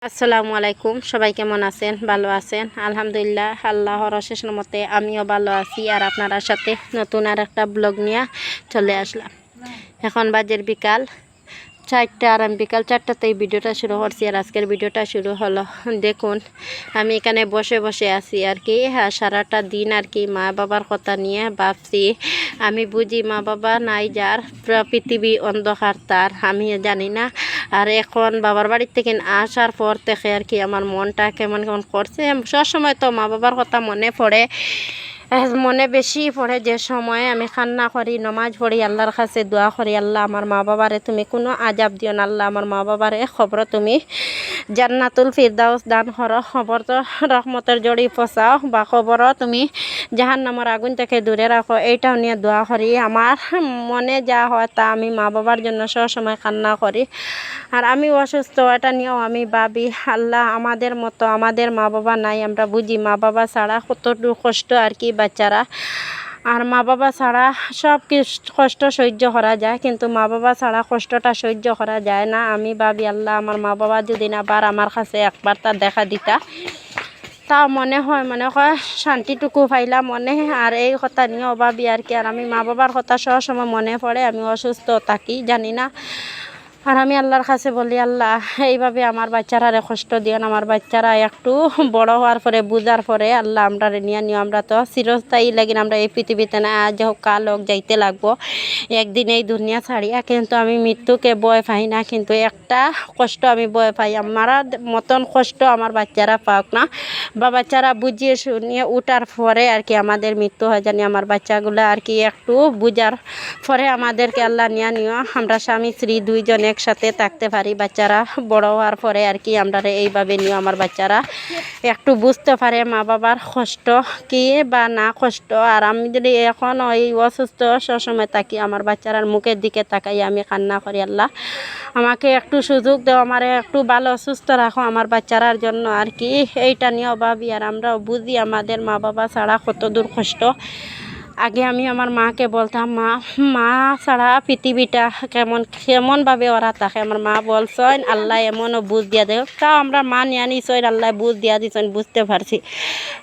আসসালামু আলাইকুম। সবাই কেমন আছেন? ভালো আছেন? আলহামদুলিল্লাহ, আল্লাহর অশেষ রহমতে আমিও ভালো আছি। আর আপনার সাথে নতুন আর একটা ব্লগ নিয়ে চলে আসলাম। এখন বাজের বিকাল 4টা, আর আমি বিকাল 4টাতেই ভিডিওটা শুরু করছি। আর আজকের ভিডিওটা শুরু হলো, দেখুন আমি এখানে বসে বসে আছি আর কি। সারাটা দিন আর কি মা বাবার কথা নিয়ে ভাবছি। আমি বুঝি মা বাবা নাই যার, পৃথিবী অন্ধকার তার, আমি জানি না। আর এখন বাবার বাড়ির থেকে আসার পর থেকে আর কি আমার মনটা কেমন কেমন করছে। সবসময় তো মা বাবার কথা মনে পড়ে, মনে বেশি পড়ে যে সময় আমি কান্না করি, নমাজ পড়ি, আল্লাহর কাছে দোয়া করি, আল্লাহ আমার মা বাবারে তুমি কোনো আজাব দিও না, আল্লাহ আমার মা বাবারে খবর তুমি জান্নাতুল ফিরদাউস দান করো, খবর তো রহমতের জড়ি পচাও, বা খবরও তুমি জাহান্নামের আগুন থেকে দূরে রাখো। এইটাও নিয়ে দোয়া করি। আমার মনে যা হয় তা আমি মা বাবার জন্য সবসময় কান্না করি। আর আমি অসুস্থ, এটা নিয়েও আমি ভাবি আল্লাহ আমাদের মতো আমাদের মা বাবা নাই। আমরা বুঝি মা বাবা ছাড়া কতটুকু কষ্ট আর কি বাচ্চারা। আর মা বাবা ছাড়া সব কষ্ট সহ্য করা যায়, কিন্তু মা বাবা ছাড়া কষ্টটা সহ্য করা যায় না। আমি ভাবি আল্লাহ আমার মা বাবা যদি আবার আমার কাছে একবার তার দেখা দিতা, তা মনে হয় শান্তিটুকু পাইলাম মনে। আর এই কথা নিয়েও ভাবি আর কি। আর আমি মা বাবার কথা সবসময় মনে পড়ে। আমি অসুস্থ থাকি, জানি না। আর আমি আল্লাহর কাছে বলি আল্লাহ এইভাবে আমার বাচ্চারা কষ্ট দিও না। আমার বাচ্চারা একটু বড় হওয়ার পরে বুঝার পরে আল্লাহ আমরা নিয়ে নিও। আমরা তো চিরস্থায়ী লাগিন, আমরা এই পৃথিবীতে না, আজ হোক কাল হোক যাইতে লাগবো একদিন এই দুনিয়া ছাড়িয়া। কিন্তু আমি মৃত্যুকে ভয় পাই না, কিন্তু একটা কষ্ট আমি ভয় পাই, আমার মতন কষ্ট আমার বাচ্চারা পাক না, বা বাচ্চারা বুঝিয়ে শুনিয়ে উঠার পরে আর কি আমাদের মৃত্যু হয়। জানি আমার বাচ্চাগুলো আর কি একটু বুঝার পরে আমাদেরকে আল্লাহ নিয়ে নিও, আমরা স্বামী স্ত্রী দুইজন একসাথে থাকতে পারি। বাচ্চারা বড় হওয়ার পরে আর কি আমরা এইভাবে নিও, আমার বাচ্চারা একটু বুঝতে পারে মা বাবার কষ্ট কি বা না কষ্ট। আর আমি যদি এখন ওই অসুস্থ সবসময় থাকি, আমার বাচ্চারার মুখের দিকে তাকাই আমি কান্না করি আল্লাহ আমাকে একটু সুযোগ দাও, আমার একটু ভালো সুস্থ রাখো আমার বাচ্চারার জন্য আর কি। এইটা নিয়েও ভাবি। আর আমরাও বুঝি আমাদের মা বাবা ছাড়া কত দূর কষ্ট। আগে আমি আমার মাকে বলতাম মা মা ছাড়া পৃথিবীটা কেমনভাবে ওরা থাকে। আমার মা বলছেন আল্লাহ এমনও বুঝ দিয়া দেয়, তাও আমরা মা নিয়ে নিছই, আল্লাহ বুঝ দিয়া দিচ্ছেন, বুঝতে পারছি।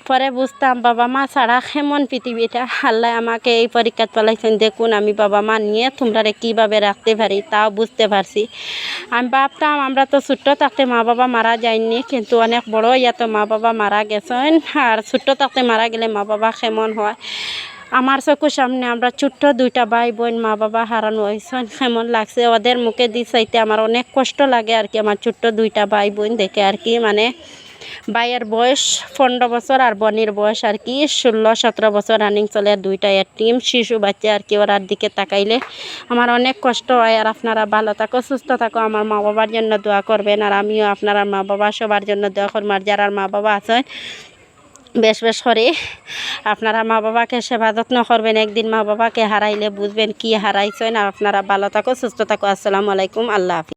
পরে বুঝতাম বাবা মা ছাড়া কেমন পৃথিবীটা। আল্লাহ আমাকে এই পরীক্ষা পালাইছেন, দেখুন আমি বাবা মা নিয়ে তোমরা কীভাবে রাখতে পারি তাও বুঝতে পারছি। আমি ভাবতাম আমরা তো ছোট্ট থাকতে মা বাবা মারা যায়নি, কিন্তু অনেক বড় তো মা বাবা মারা গেছেন। আর ছোট্ট থাকতে মারা গেলে মা বাবা কেমন হয়। আমার চোখের সামনে আমরা ছোট্ট দুইটা ভাই বোন মা বাবা হারানো হয়েছেন, কেমন লাগছে ওদের মুখে দিয়ে চাইতে আমার অনেক কষ্ট লাগে আর কি। আমার ছোট্ট দুইটা ভাই বোন দেখে আর কি, মানে ভাইয়ের বয়স 15 বছর আর বোনের বয়স আর কি 16-17 বছর রানিং চলে। দুইটা টিম শিশু বাচ্চা আর কি। ওরার দিকে তাকাইলে আমার অনেক কষ্ট হয়। আর আপনারা ভালো থাকো, সুস্থ থাকো, আমার মা বাবার জন্য দোয়া করবেন। আর আমিও আপনারা মা বাবা সবার জন্য দোয়া করবো। আর যারা মা বাবা আছেন বেশ বেশ করে আপনারা মা বাবাকে সেবা যত্ন করবেন। একদিন মা বাবাকে হারাইলে বুঝবেন কি হারাইছেন। আর আপনারা ভালো থাকো, সুস্থ থাকো। আসসালামু আলাইকুম, আল্লাহ হাফিজ।